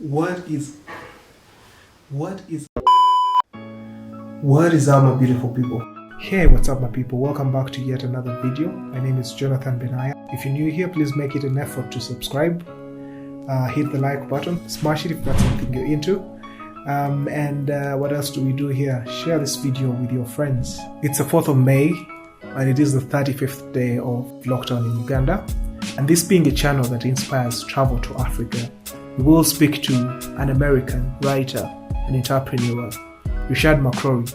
What is up, my beautiful people? Hey, what's up, my people? Welcome back to yet another video. My name is Jonathan Benaya. If you're new here, please make it an effort to subscribe. Hit the like button, smash it if that's something you're into. What else do we do here? Share this video with your friends. It's the 4th of May, and it is the 35th day of lockdown in Uganda. And this being a channel that inspires travel to Africa, we will speak to an American writer and entrepreneur, Rashad McCrorey,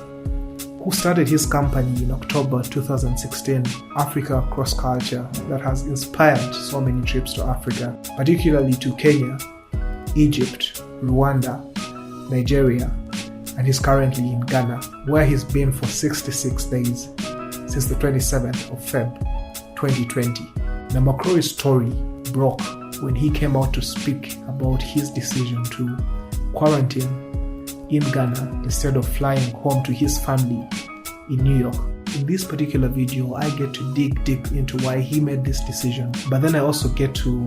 who started his company in October 2016, Africa Cross Culture, that has inspired so many trips to Africa, particularly to Kenya, Egypt, Rwanda, Nigeria, and he's currently in Ghana, where he's been for 66 days since the 27th of Feb 2020. Now, McCrorey's story broke when he came out to speak about his decision to quarantine in Ghana instead of flying home to his family in New York. In this particular video, I get to dig deep into why he made this decision, but then I also get to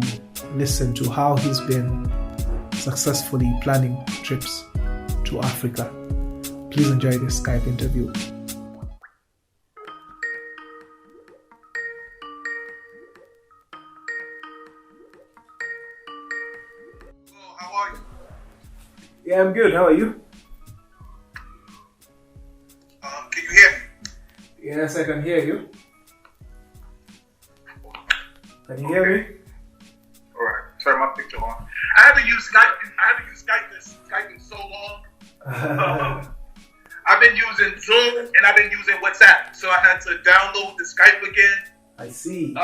listen to how he's been successfully planning trips to Africa. Please enjoy this Skype interview. How are you? Yeah, I'm good. How are you? Can you hear me? Yes, I can hear you. Can you hear me? All right. Turn my picture on. I haven't used Skype in so long. I've been using Zoom and I've been using WhatsApp, so I had to download the Skype again. I see.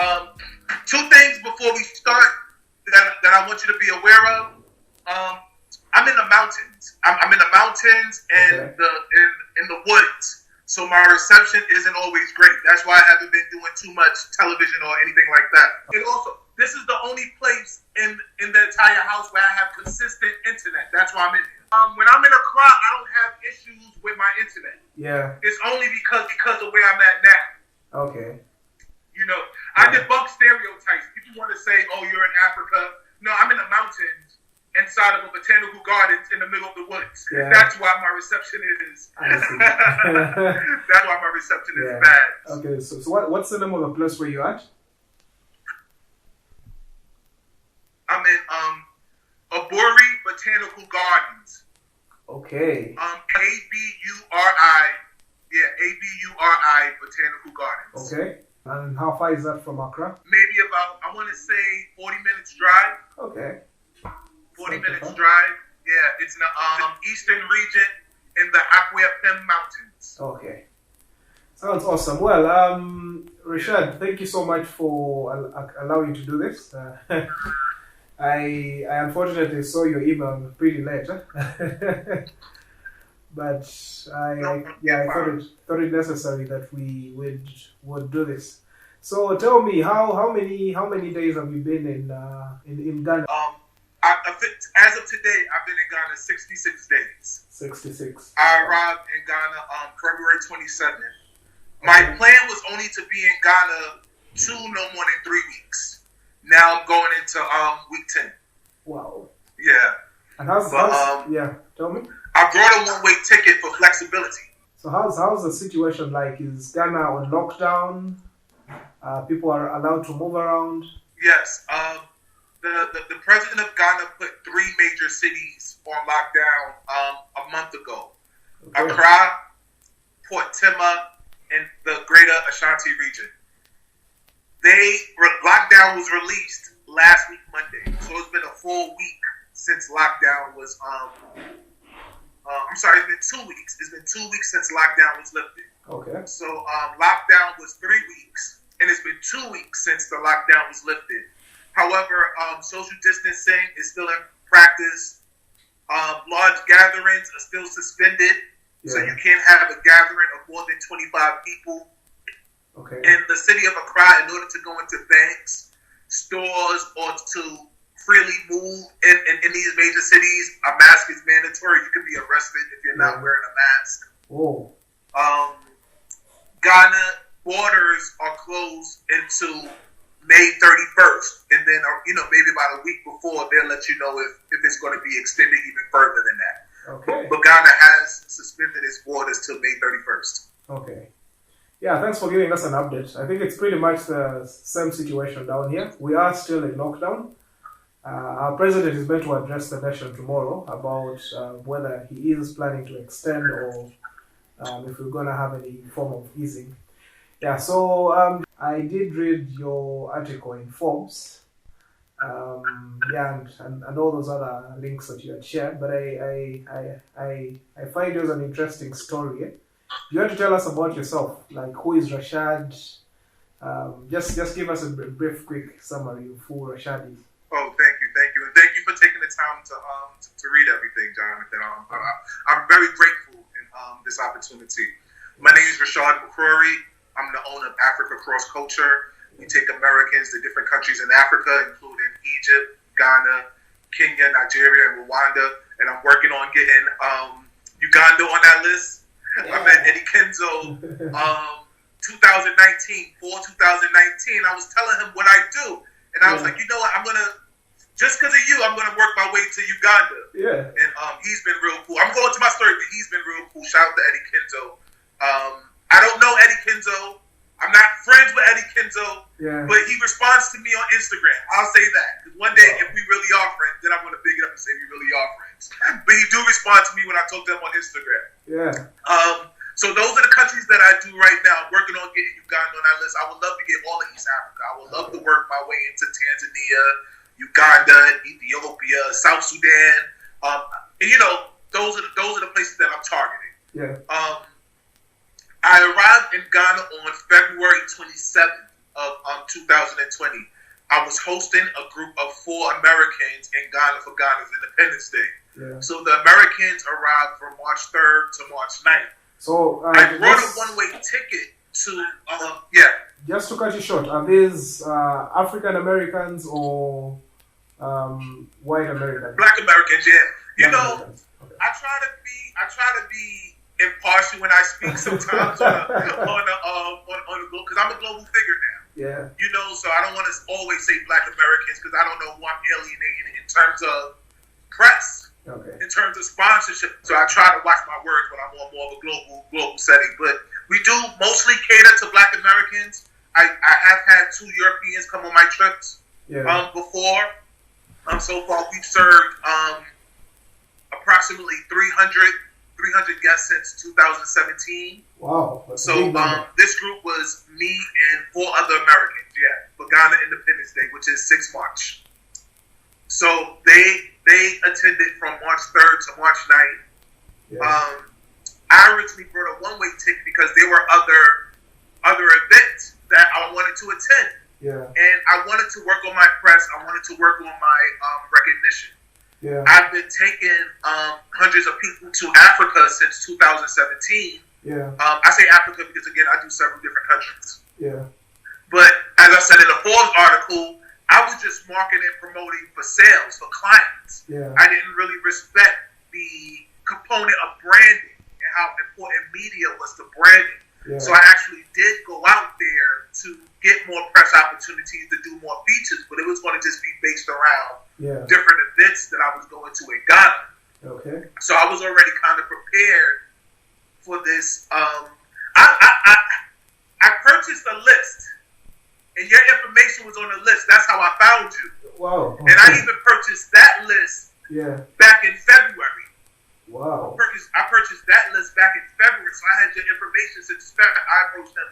Two things before we start that I want you to be aware of. I'm in the mountains. I'm in the mountains and in the woods. So my reception isn't always great. That's why I haven't been doing too much television or anything like that. And also, this is the only place in the entire house where I have consistent internet. That's why I'm in here. When I'm in Accra, I don't have issues with my internet. Yeah. It's only because of where I'm at now. Okay. You know, I debunk stereotypes. People want to say, oh, you're in Africa. No, I'm in the mountains inside of a botanical garden in the middle of the woods. Yeah. That's why my reception is. I see. That's why my reception is bad. Okay, so what's the name of the place where you're at? I'm in Aburi Botanical Gardens. Okay. ABURI. Yeah, ABURI Botanical Gardens. Okay. And how far is that from Accra? Maybe about, I want to say 40 minutes drive. Okay. 40 minutes drive. Yeah, it's in the eastern region in the Akwapim Mountains. Okay. Sounds awesome. Well, Rashad, thank you so much for allowing to do this. I unfortunately saw your email pretty late, but I thought it necessary that we would do this. So tell me, how many days have you been in Ghana? As of today, I've been in Ghana 66 days. 66. I arrived in Ghana on February 27th. My plan was only to be in Ghana no more than 3 weeks. Now I'm going into week 10. Wow. Yeah. And tell me. I brought a one-way ticket for flexibility. So how's the situation like? Is Ghana on lockdown? People are allowed to move around? Yes. The president of Ghana put 3 major cities on lockdown a month ago. Okay. Accra, Port Tema, and the Greater Ashanti region. Lockdown was released last week Monday, so it's been a full week since lockdown was. It's been 2 weeks. It's been 2 weeks since lockdown was lifted. Okay. So lockdown was 3 weeks, and it's been 2 weeks since the lockdown was lifted. However, social distancing is still in practice. Large gatherings are still suspended, so you can't have a gathering of more than 25 people. Okay. In the city of Accra, in order to go into banks, stores, or to freely move in these major cities, a mask is mandatory. You can be arrested if you're not wearing a mask. Whoa. Ghana borders are closed into May 31st, and then maybe about a week before they'll let you know if it's going to be extended even further than that. Okay. But Ghana has suspended its borders till May 31st. Okay. Yeah, thanks for giving us an update. I think it's pretty much the same situation down here. We are still in lockdown. Our president is meant to address the nation tomorrow about whether he is planning to extend or if we're going to have any form of easing. Yeah, so I did read your article in Forbes, and all those other links that you had shared, but I find yours an interesting story. Eh? You have to tell us about yourself, like who is Rashad? Just give us a brief, quick summary of who Rashad is. Oh, thank you, and thank you for taking the time to read everything, Jonathan. I'm very grateful in this opportunity. My name is Rashad McCrorey. I'm the owner of Africa Cross Culture. We take Americans to different countries in Africa, including Egypt, Ghana, Kenya, Nigeria, and Rwanda. And I'm working on getting Uganda on that list. Yeah. I met Eddie Kenzo 2019. I was telling him what I do. And I was like, you know what, just because of you, I'm going to work my way to Uganda. Yeah. And he's been real cool. I'm going to my story, but he's been real cool. Shout out to Eddie Kenzo. I don't know Eddie Kenzo. I'm not friends with Eddie Kenzo, but he responds to me on Instagram. I'll say that. Because one day, if we really are friends, then I'm going to big it up and say we really are friends. But he do respond to me when I talk to him on Instagram. Yeah. So those are the countries that I do right now. I'm working on getting Uganda on that list. I would love to get all of East Africa. I would love to work my way into Tanzania, Uganda, Ethiopia, South Sudan. And those are the places that I'm targeting. Yeah. I arrived in Ghana on February 27th of 2020. I was hosting a group of 4 Americans in Ghana for Ghana's Independence Day. Yeah. So the Americans arrived from March 3rd to March 9th. So I brought a one-way ticket to, Just to cut you short, are these African Americans or white Americans? Black Americans, yeah. Americans. Okay. I try to be impartial when I speak sometimes on the globe, because I'm a global figure now. Yeah. So I don't want to always say Black Americans because I don't know who I'm alienating in terms of press, in terms of sponsorship. So I try to watch my words when I'm on more of a global setting. But we do mostly cater to Black Americans. I have had 2 Europeans come on my trips before. So far we've served approximately 300 guests since 2017. Wow. So this group was me and 4 other Americans, for Ghana Independence Day, which is 6 March. So they attended from March 3rd to March 9th. Yeah. I originally brought a one-way ticket because there were other events that I wanted to attend. Yeah. And I wanted to work on my press. I wanted to work on my recognition. Yeah. I've been taking hundreds of people to Africa since 2017. Yeah. I say Africa because, again, I do several different countries. Yeah. But as I said in the Forbes article, I was just marketing and promoting for sales, for clients. Yeah. I didn't really respect the component of branding and how important media was to branding. Yeah. So I actually did go out there to get more press opportunities, to do more features, but it was going to just be based around different events that I was going to in Ghana. Okay. So I was already kind of prepared for this. I purchased a list, and your information was on the list. That's how I found you. Wow. Okay. And I even purchased that list back in February. Wow. I purchased that list back in February, so I had your information since February. I approached him,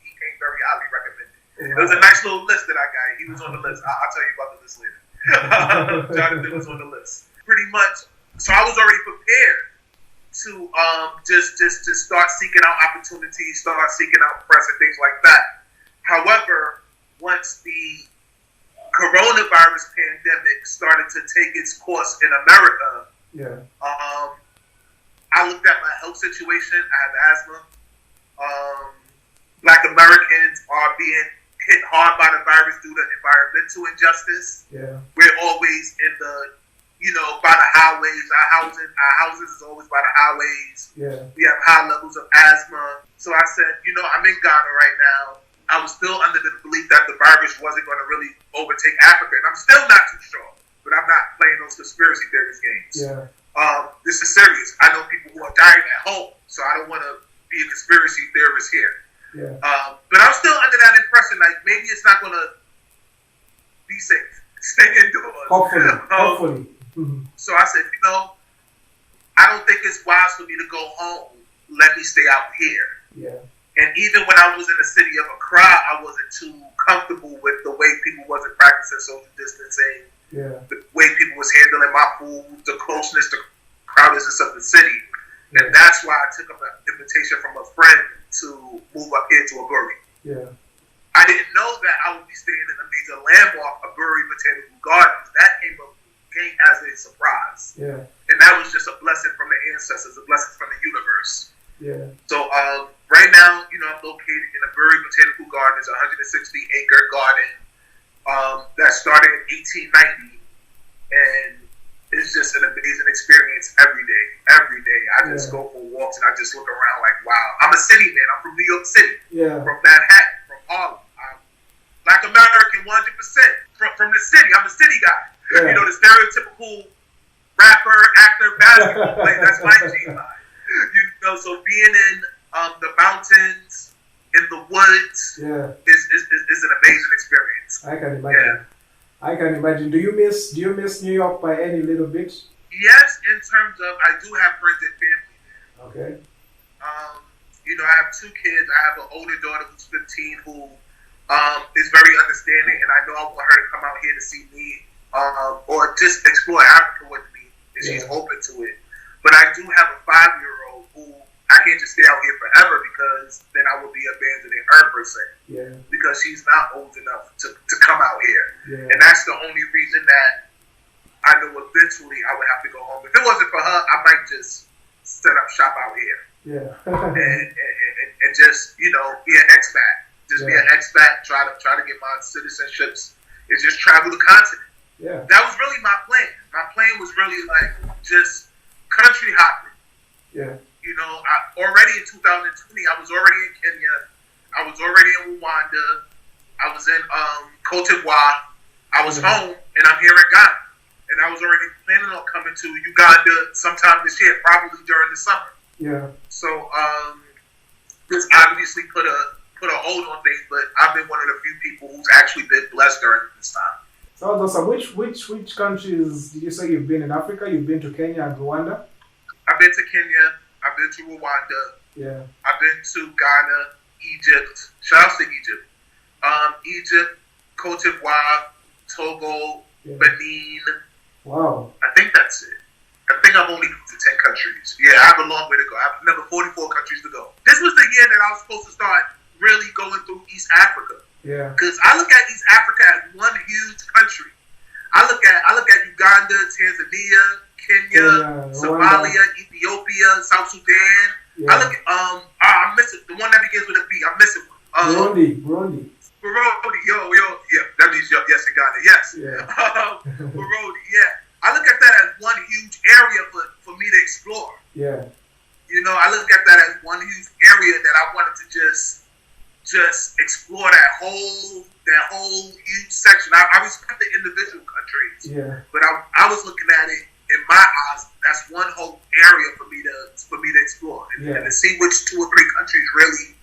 he came very highly recommended. Wow. It was a nice little list that I got. He was on the list. I'll tell you about the list later. Jonathan was on the list. Pretty much. So I was already prepared to just to start seeking out opportunities, start seeking out press and things like that. However, once the coronavirus pandemic started to take its course in America, I looked at my health situation. I have asthma. Black Americans are being hit hard by the virus due to environmental injustice. Yeah. We're always in the, by the highways. Our houses is always by the highways. Yeah. We have high levels of asthma. So I said, I'm in Ghana right now. I was still under the belief that the virus wasn't going to really overtake Africa. And I'm still not too sure, but I'm not playing those conspiracy theories games. Yeah. This is serious. I know people who are dying at home, so I don't want to be a conspiracy theorist here. Yeah. But I'm still under that impression, like maybe it's not going to be safe. Stay indoors. Hopefully. So I said, I don't think it's wise for me to go home. Let me stay out here. Yeah. And even when I was in the city of Accra, I wasn't too comfortable with the way people wasn't practicing social distancing. Yeah. The way people was handling my food, the closeness, the crowdedness of the city. Yeah. And that's why I took up an invitation from a friend to move up here to Aburi. Yeah. I didn't know that I would be staying in a major landmark, Aburi Botanical Gardens. That came as a surprise. Yeah. And that was just a blessing from the ancestors, a blessing from the universe. Yeah. So right now, I'm located in Aburi Botanical Gardens, a 160-acre garden that started in 1890, and it's just an amazing experience every day. Every day, I just go for walks and I just look around like, wow. I'm a city man. I'm from New York City. Yeah. From Manhattan, from Harlem. I'm Black American 100%. From the city. I'm a city guy. Yeah. The stereotypical rapper, actor, basketball player. That's my G-line. So being in the mountains, in the woods, is an amazing experience. I can imagine. Yeah. I can imagine. Do you miss New York by any little bit? Yes, in terms of I do have friends and family there. Okay. I have two kids. I have an older daughter who's 15 who is very understanding, and I know I want her to come out here to see me or just explore Africa with me, and she's open to it. But I do have a 5-year-old who I can't just stay out here forever because then I would be abandoning her per se. Yeah. Because she's not old enough to come out here. Yeah. And that's the only reason that I know eventually I would have to go home. If it wasn't for her, I might just set up shop out here. Yeah. and just, be an expat. Just be an expat, try to get my citizenships and just travel the continent. Yeah. That was really my plan. My plan was really like just country hopping. Yeah. Already in 2020, I was already in Kenya. I was already in Rwanda. I was in Cote d'Ivoire. I was home, and I'm here in Ghana. And I was already planning on coming to Uganda sometime this year, probably during the summer. Yeah. So this obviously put a hold on things, but I've been one of the few people who's actually been blessed during this time. So awesome. Which countries did you say you've been in Africa? You've been to Kenya and Rwanda? I've been to Kenya. I've been to Rwanda. Yeah. I've been to Ghana, Egypt. Shout out to Egypt. Egypt, Cote d'Ivoire, Togo, Benin. Wow. I think that's it. I think I've only been to 10 countries. Yeah, I have a long way to go. I have another 44 countries to go. This was the year that I was supposed to start really going through East Africa. Yeah. Because I look at East Africa as one huge country. I look at Uganda, Tanzania, Kenya, Somalia, Ethiopia, South Sudan. Yeah. I look at I'm missing the one that begins with a B. I'm missing one. Burundi. Yo, yeah. That means yes in Ghana. Yes. Yeah. Burundi. Yeah. I look at that as one huge area for me to explore. Yeah. I look at that as one huge area that I wanted to just explore that whole huge section. I respect the individual countries, but I was looking at it in my eyes. That's one whole area for me to explore and to see which 2 or 3 countries really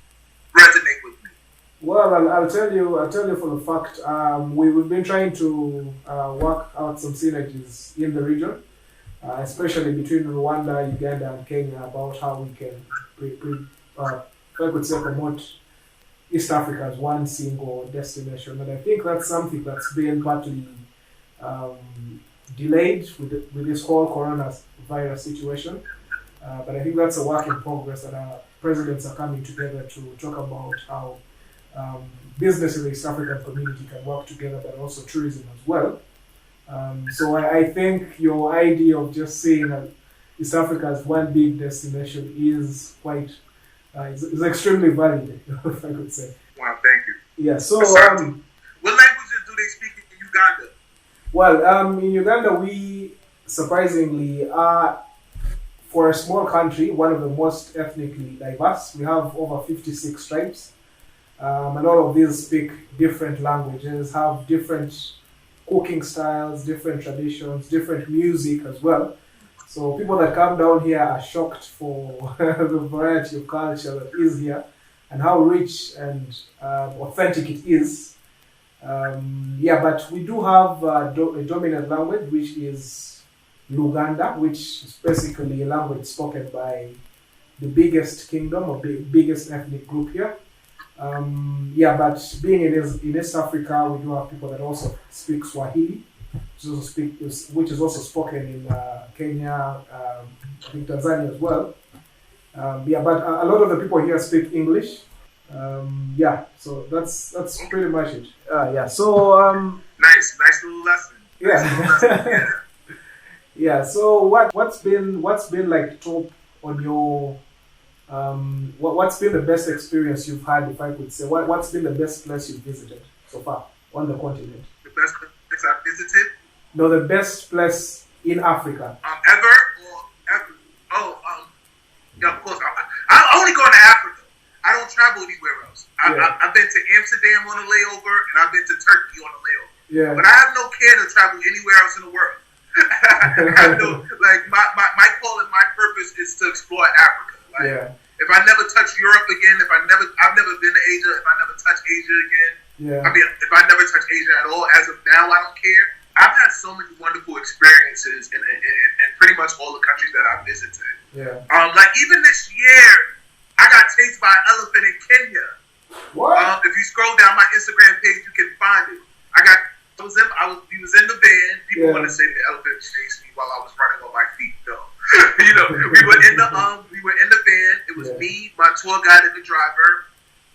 resonate with me. Well, I'll tell you for the fact we've been trying to work out some synergies in the region, especially between Rwanda, Uganda, and Kenya, about how we can promote East Africa as one single destination. And I think that's something that's been partly delayed with this whole coronavirus situation. But I think that's a work in progress, and our presidents are coming together to talk about how business in the East African community can work together, but also tourism as well. So I think your idea of just seeing East Africa as one big destination is quite is extremely valid, if I could say. Wow, thank you. Yeah. So what languages do they speak in Uganda? Well, in Uganda, we surprisingly are, for a small country, one of the most ethnically diverse. We have over 56 tribes. and all of these speak different languages, have different cooking styles, different traditions, different music as well. So people that come down here are shocked for the variety of culture that is here and how rich and authentic it is. But we do have a dominant language, which is Luganda, which is basically a language spoken by the biggest kingdom or biggest ethnic group here. But being in East Africa, we do have people that also speak Swahili, which is also spoken in Kenya, I think Tanzania as well. But a lot of the people here speak English. So that's pretty much it. So nice little lesson. So what's been like top on your what's been the best experience you've had, if I could say? What's been the best place you've visited so far on the continent? The best place I've visited? No, the best place in Africa. Ever? Yeah, of course. I only go to Africa. I don't travel anywhere else. I've been to Amsterdam on a layover, and I've been to Turkey on a layover. Yeah. But I have no care to travel anywhere else in the world. I know, my call and my purpose is to explore Africa. If I never touch Europe again, I've never been to Asia. If I never touch Asia again, if I never touch Asia at all, as of now, I don't care. I've had so many wonderful experiences in pretty much all the countries that I've visited. Like even this year, I got chased by an elephant in Kenya. What? If you scroll down my Instagram page, you can find it. He was in the van. People want to say the elephant chased me while I was running on my feet. No, we were in the van. It was me, my tour guide, and the driver.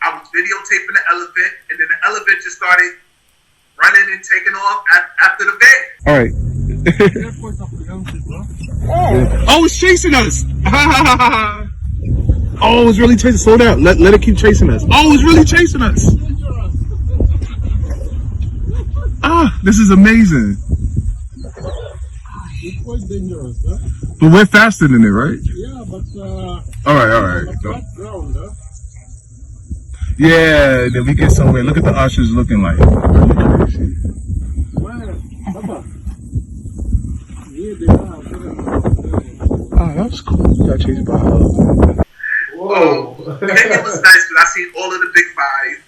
I was videotaping the elephant, and then the elephant just started running and taking off after the van. All right. Oh, it's chasing us. Oh, it's really chasing. Slow down. Let it keep chasing us. Oh, it's really chasing us. This is amazing. It's quite dangerous, huh? But we're faster than it, right? Yeah, but all right. flat ground, huh? Yeah, then we get somewhere. Look at the ushers looking like. Papa. Yeah, they are. That's cool. We got chased by a elephant. Whoa. Kenya was nice because I seen all of the big five.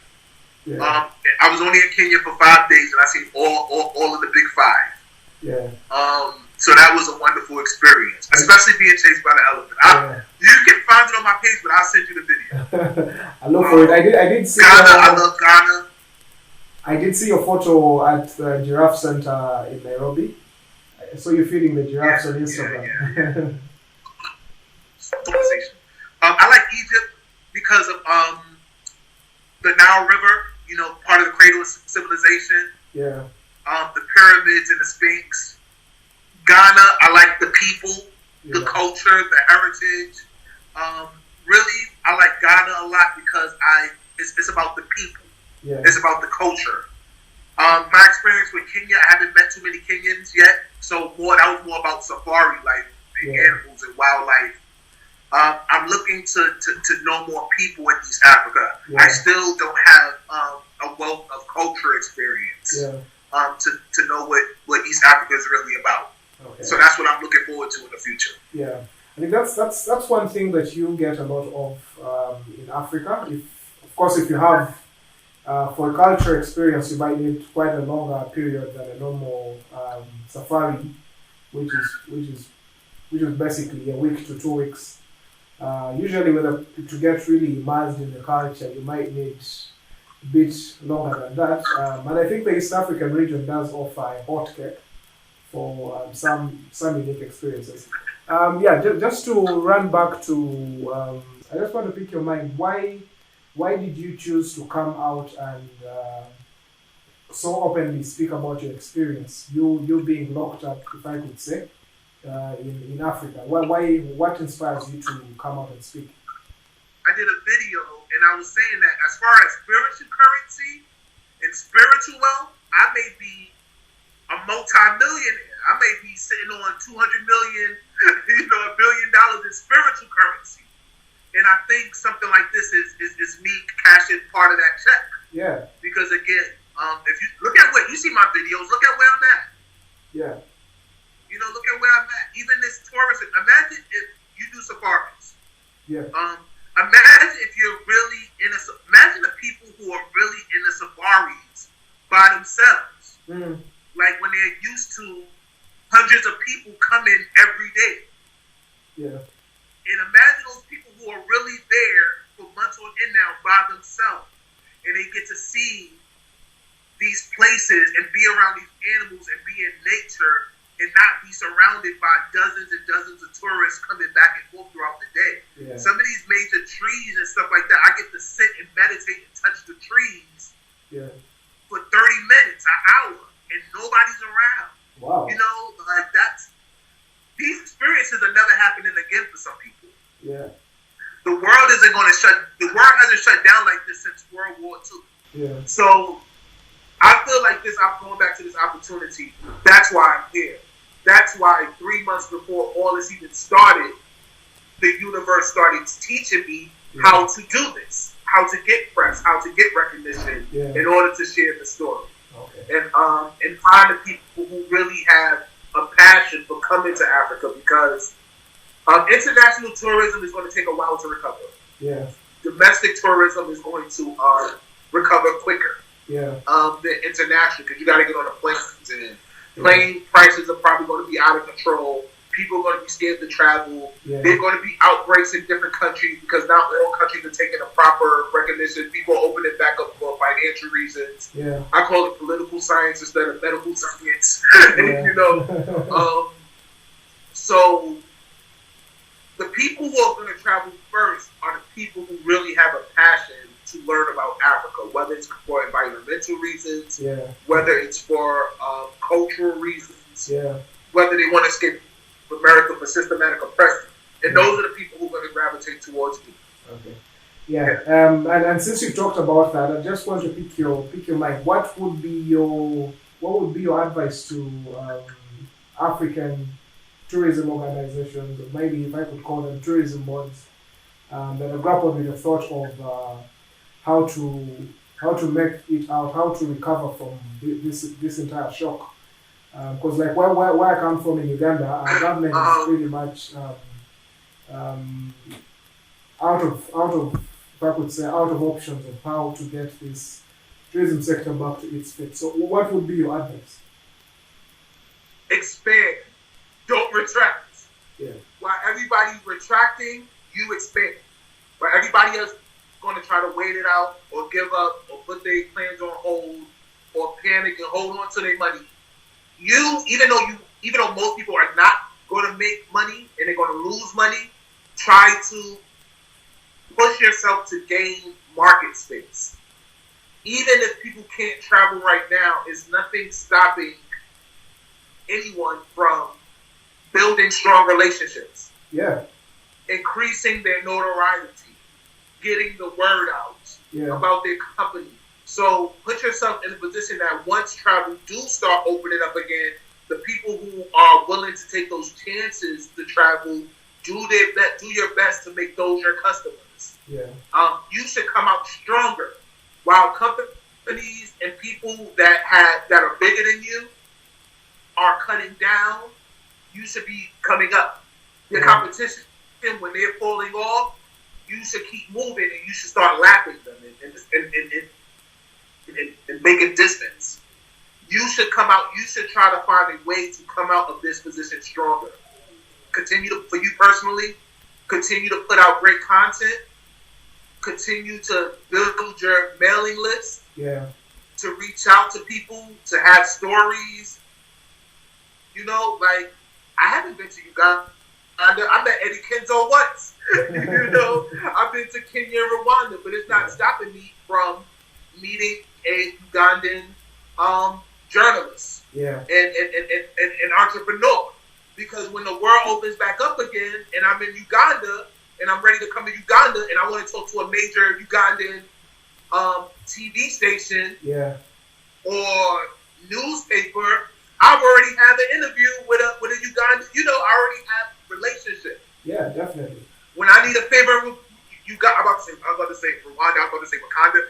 Yeah. I was only in Kenya for 5 days, and I seen all of the big five. Yeah. So that was a wonderful experience, especially being chased by the elephant. You can find it on my page, but I'll send you the video. I look for it. I did see Ghana. I love Ghana. I did see your photo at the Giraffe Center in Nairobi. I saw you feeding the giraffes on Instagram. I like Egypt because of the Nile River. Part of the cradle of civilization. Yeah. The pyramids and the Sphinx. Ghana, I like the people, the culture, the heritage. Really, I like Ghana a lot because it's about the people. Yeah. It's about the culture. My experience with Kenya, I haven't met too many Kenyans yet, so that was more about safari life, animals and wildlife. I'm looking to know more people in East Africa. Yeah. I still don't have a wealth of culture experience to know what East Africa is really about. Okay. So that's what I'm looking forward to in the future. Yeah, I think that's one thing that you get a lot of in Africa. If you have for a culture experience, you might need quite a longer period than a normal safari, which is basically a week to 2 weeks. Usually, to get really immersed in the culture, you might need a bit longer than that. And I think the East African region does offer a hot cake for some unique experiences. Just to run back to, I just want to pick your mind. Why did you choose to come out and so openly speak about your experience? You being locked up, if I could say, in Africa. What inspires you to come out and speak? I did a video and I was saying that as far as spiritual currency and spiritual wealth, I may be a multi-millionaire. I may be sitting on $200 million, $1 billion in spiritual currency. And I think something like this is me cashing part of that check. Yeah. Because again, if you look at what you see my videos, look at where I'm at. Yeah. You know, look at where I'm at. Even this tourism. Imagine if you do safaris. Yeah. Imagine if you're really imagine the people who are really in the safaris by themselves. Mm. Like when they're used to hundreds of people coming every day. Yeah. And imagine those people who are really there for months on end now by themselves. And they get to see these places and be around these animals and be in nature and not be surrounded by dozens and dozens of tourists coming back and forth throughout the day. Yeah. Some of these major trees and stuff like that, I get to sit and meditate and touch the trees for 30 minutes, an hour, and nobody's around. Wow. You know, like these experiences are never happening again for some people. Yeah. The world hasn't shut down like this since World War II. Yeah. So I feel like this, I'm going back to this opportunity. That's why I'm here. That's why 3 months before all this even started, the universe started teaching me how to do this, how to get press, how to get recognition in order to share the story. Okay. And find the people who really have a passion for coming to Africa, because international tourism is going to take a while to recover. Yeah. Domestic tourism is going to recover quicker. Yeah. Than international, because you got to get on a plane, and plane prices are probably going to be out of control. People are going to be scared to travel. Yeah. There's going to be outbreaks in different countries because not all countries are taking a proper recognition. People are opening back up for financial reasons. Yeah. I call it political science instead of medical science. Yeah. You know, so the people who are going to travel first are the people who really have a passion to learn about Africa, whether it's for environmental reasons, whether it's for cultural reasons, whether they want to escape America for systematic oppression. And those are the people who are going to gravitate towards me. Okay. Yeah. And since you talked about that, I just want to pick your mind. What would be your advice to African tourism organizations, or maybe if I could call them tourism boards, that are grappled with the thought of how to make it out, how to recover from this entire shock? Because like where I come from in Uganda, our government is pretty much out of if I could say out of options of how to get this tourism sector back to its feet. So what would be your advice? Expand. Don't retract. Yeah. While everybody's retracting, you expand. While everybody else going to try to wait it out or give up or put their plans on hold or panic and hold on to their money, even though most people are not going to make money and they're going to lose money, try to push yourself to gain market space. Even if people can't travel right now, there's nothing stopping anyone from building strong relationships. Yeah. Increasing their notoriety, getting the word out about their company. So put yourself in a position that once travel do start opening up again, the people who are willing to take those chances to travel, do your best to make those your customers. Yeah. You should come out stronger. While companies and people that are bigger than you are cutting down, you should be coming up. Your competition, when they're falling off, you should keep moving and you should start lapping them and making distance. You should come out. You should try to find a way to come out of this position stronger. For you personally, continue to put out great content. Continue to build your mailing list. Yeah. To reach out to people, to have stories. You know, like I haven't been to Uganda. I met Eddie Kenzo once. You know, I've been to Kenya and Rwanda, but it's not stopping me from meeting a Ugandan journalist and entrepreneur. Because when the world opens back up again, and I'm in Uganda, and I'm ready to come to Uganda, and I want to talk to a major Ugandan TV station or newspaper, I've already had an interview with a Ugandan. You know, I already have relationship. Yeah, definitely. When I need a favor, say Rwanda. I was about to say Wakanda.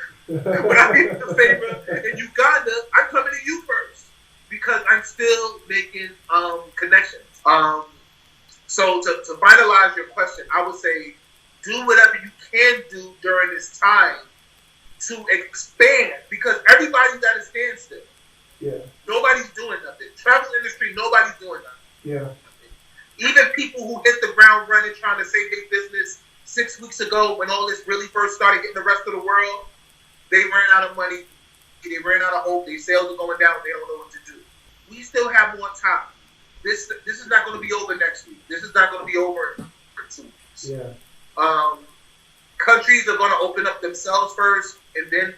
But I need the favor in Uganda. I'm coming to you first because I'm still making connections. So to finalize your question, I would say do whatever you can do during this time to expand because everybody's at a standstill. Yeah. Nobody's doing nothing. Travel industry, nobody's doing nothing. Yeah. Even people who hit the ground running trying to save their business 6 weeks ago when all this really first started getting the rest of the world, they ran out of money. They ran out of hope. Their sales are going down. They don't know what to do. We still have more time. This is not going to be over next week. This is not going to be over for 2 weeks. Yeah. Countries are going to open up themselves first, and then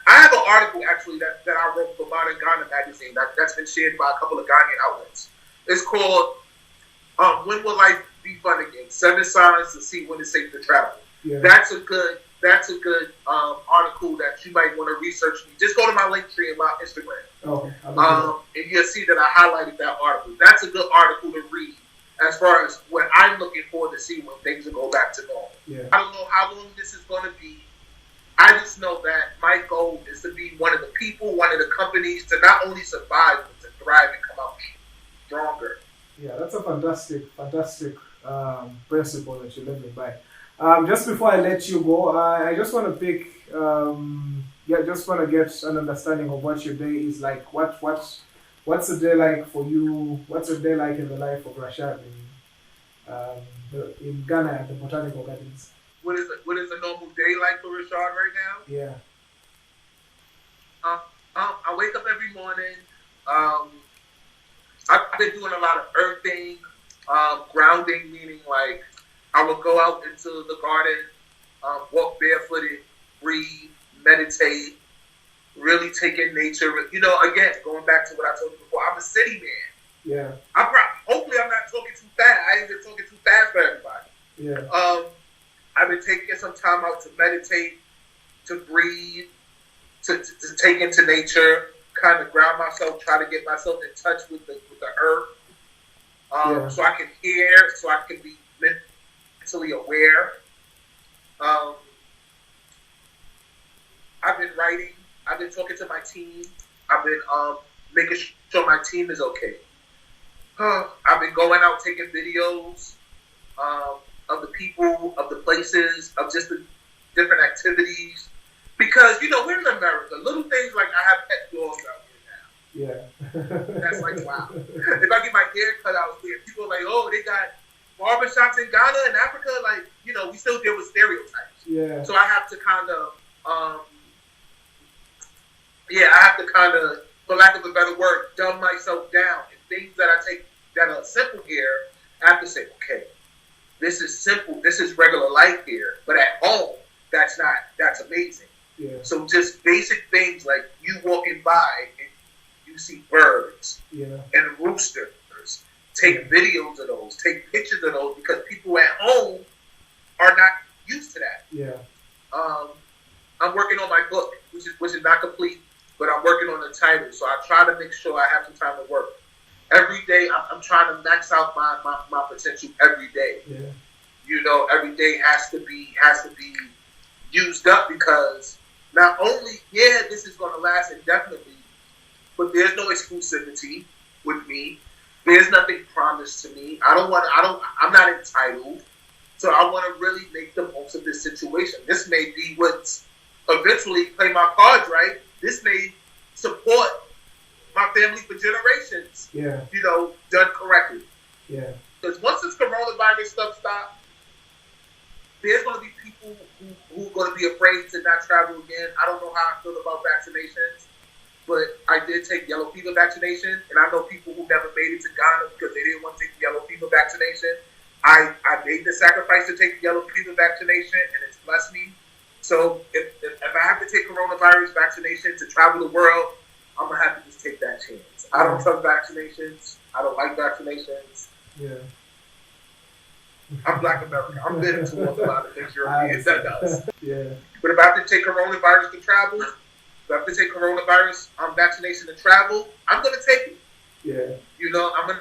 I have an article actually that I wrote for Modern Ghana magazine that's been shared by a couple of Ghanaian outlets. It's called "When Will Life Be Fun Again? 7 Signs to See When It's Safe to Travel." Yeah. That's a good article that you might want to research. Just go to my link tree in my Instagram. Okay. And you'll see that I highlighted that article. That's a good article to read as far as what I'm looking forward to see when things will go back to normal. Yeah. I don't know how long this is going to be. I just know that my goal is to be one of the people, one of the companies to not only survive, but to thrive and come out stronger. Yeah, that's a fantastic principle that you're living by. Just before I let you go, I just want to just want to get an understanding of what your day is like. What's the day like for you? What's a day like in the life of Rashad in Ghana at the Botanical Gardens? What is a normal day like for Rashad right now? Yeah. I wake up every morning. I've been doing a lot of earthing, grounding, meaning like I would go out into the garden, walk barefooted, breathe, meditate, really take in nature. You know, again, going back to what I told you before, I'm a city man. Yeah. Hopefully I'm not talking too fast. I ain't been talking too fast for everybody. Yeah. I've been taking some time out to meditate, to breathe, to take into nature, kind of ground myself, try to get myself in touch with the earth, so I can hear, so I can be mentally aware. I've been writing. I've been talking to my team. I've been making sure my team is okay. I've been going out taking videos of the people, of the places, of just the different activities. Because, you know, we're in America. Little things like I have pet dogs out here now. Yeah. That's like, wow. If I get my hair cut out here, people are like, oh, they got barbershops in Ghana and Africa. Like, you know, we still deal with stereotypes. Yeah. So I have to kind of, for lack of a better word, dumb myself down. And things that I take that are simple here, I have to say, okay, this is simple. This is regular life here. But at home, that's amazing. Yeah. So just basic things like you walking by and you see birds and roosters. Take videos of those. Take pictures of those because people at home are not used to that. Yeah. I'm working on my book, which is not complete, but I'm working on the title. So I try to make sure I have some time to work. Every day, I'm trying to max out my potential every day. Yeah. You know, every day has to be used up because not only, this is going to last indefinitely, but there's no exclusivity with me. There's nothing promised to me. I'm not entitled. So I want to really make the most of this situation. This may be what's eventually play my cards right. This may support my family for generations. Yeah. You know, done correctly. Yeah. Because once this coronavirus stuff stops, there's going to be people who are going to be afraid to not travel again. I don't know how I feel about vaccinations, but I did take yellow fever vaccination, and I know people who never made it to Ghana because they didn't want to take the yellow fever vaccination. I made the sacrifice to take the yellow fever vaccination, and it's blessed me. So if I have to take coronavirus vaccination to travel the world, I'm going to have to just take that chance. I don't trust vaccinations. I don't like vaccinations. Yeah. I'm Black American. I'm bitter towards a lot of things Europeans that does. Yeah. But if I have to take coronavirus to travel, if I have to take coronavirus vaccination to travel, I'm going to take it. Yeah. You know, I'm going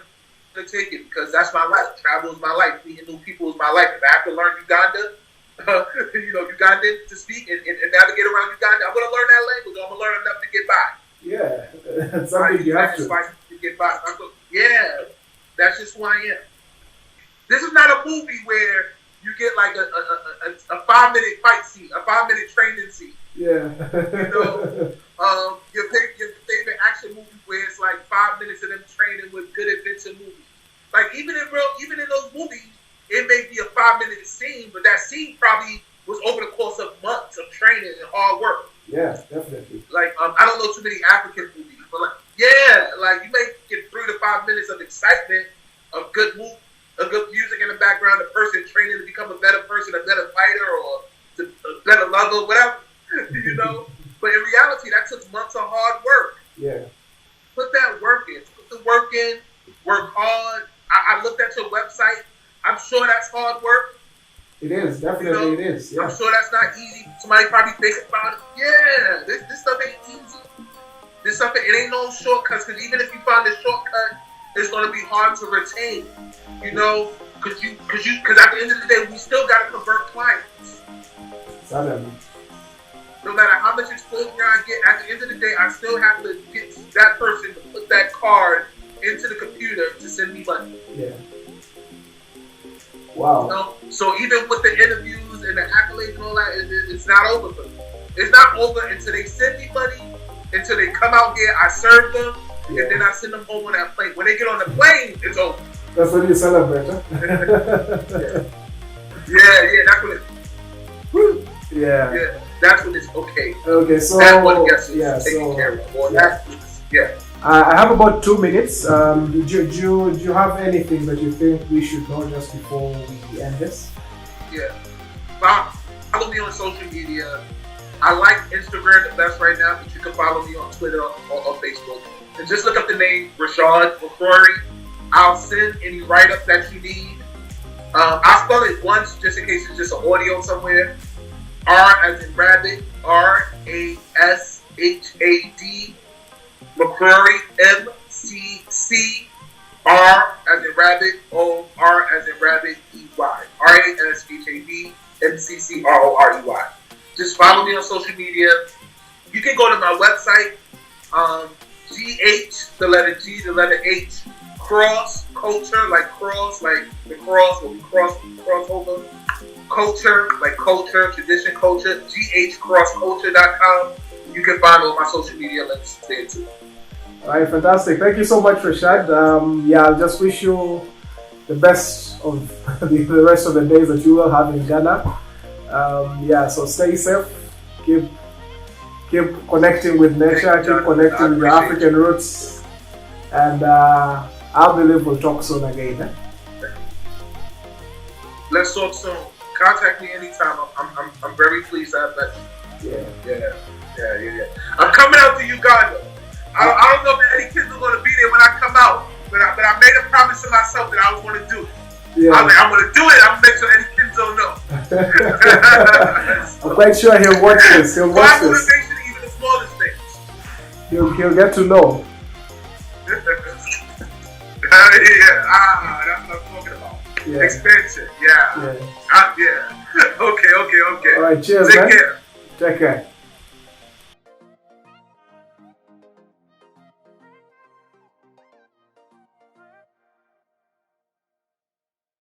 to take it because that's my life. Travel is my life. Meeting new people is my life. If I have to learn Uganda, Ugandan to speak and navigate around Uganda. I'm going to learn that language. I'm going to learn enough to get by. Yeah, that's something you have to. To get by. Yeah, that's just who I am. This is not a movie where you get like a 5-minute fight scene, a 5-minute training scene. Yeah. Your favorite action movie where it's like 5 minutes of them training with good adventure movies. Like even in those movies, it may be a 5-minute scene, but that scene probably was over the course of months of training and hard work. Yeah, definitely. Like I don't know too many African movies, but like you may get 3 to 5 minutes of excitement, of good music in the background, a person training to become a better person, a better fighter, or a better lover, whatever. But in reality, that took months of hard work. Yeah. Put that work in. Put the work in. Work hard. I looked at your website. I'm sure that's hard work. It is. Definitely it is. Yeah. I'm sure that's not easy. Somebody probably thinks about it. Yeah. This stuff ain't easy. This stuff, it ain't no shortcuts. Because even if you find a shortcut, it's going to be hard to retain. Because at the end of the day, we still got to convert clients. Suddenly. No matter how much exposure I get, at the end of the day, I still have to get that person to put that card into the computer to send me money. Yeah. Wow. So even with the interviews and the accolades and all that, it's not over for me. It's not over until they send me money, until they come out here, I serve them, and then I send them home on that plane. When they get on the plane, it's over. That's when you celebrate, huh? Yeah, that's when it's... Yeah, that's when it's okay. Okay, so that's what gets taken care of. Or I have about 2 minutes. Do you have anything that you think we should know just before we end this? Yeah. Follow me on social media. I like Instagram the best right now, but you can follow me on Twitter or Facebook. And just look up the name Rashad McCrorey. I'll send any write-up that you need. I'll spell it once just in case it's just an audio somewhere. R as in rabbit, RASHAD, McCrorey, MCC, R as in rabbit, R as in rabbit, EY. RASHAD, MCCROREY. Just follow me on social media. You can go to my website, GH, the letter G, the letter H, cross, culture, like cross, like the cross, when we cross over. Culture, like culture, tradition culture, ghcrossculture.com. You can find all my social media links there too. Alright, fantastic. Thank you so much, Rashad. I'll just wish you the best of the rest of the days that you will have in Ghana. So stay safe. Keep connecting with nature. Keep connecting with your African roots. And I believe we'll talk soon again. Let's talk soon. Contact me anytime. I'm very pleased to have met you. Yeah. I'm coming out to Uganda. I don't know if any kids are going to be there when I come out, but I made a promise to myself that I was going to do it. Yeah. I'm going to do it. I'm going to make sure any kids don't know. I'm quite sure he'll watch this. He'll watch this. Motivation, even the smallest things. He'll get to know. That's what I'm talking about. Yeah. Expansion. Yeah. Okay. All right. Cheers, Take man. care. Take care.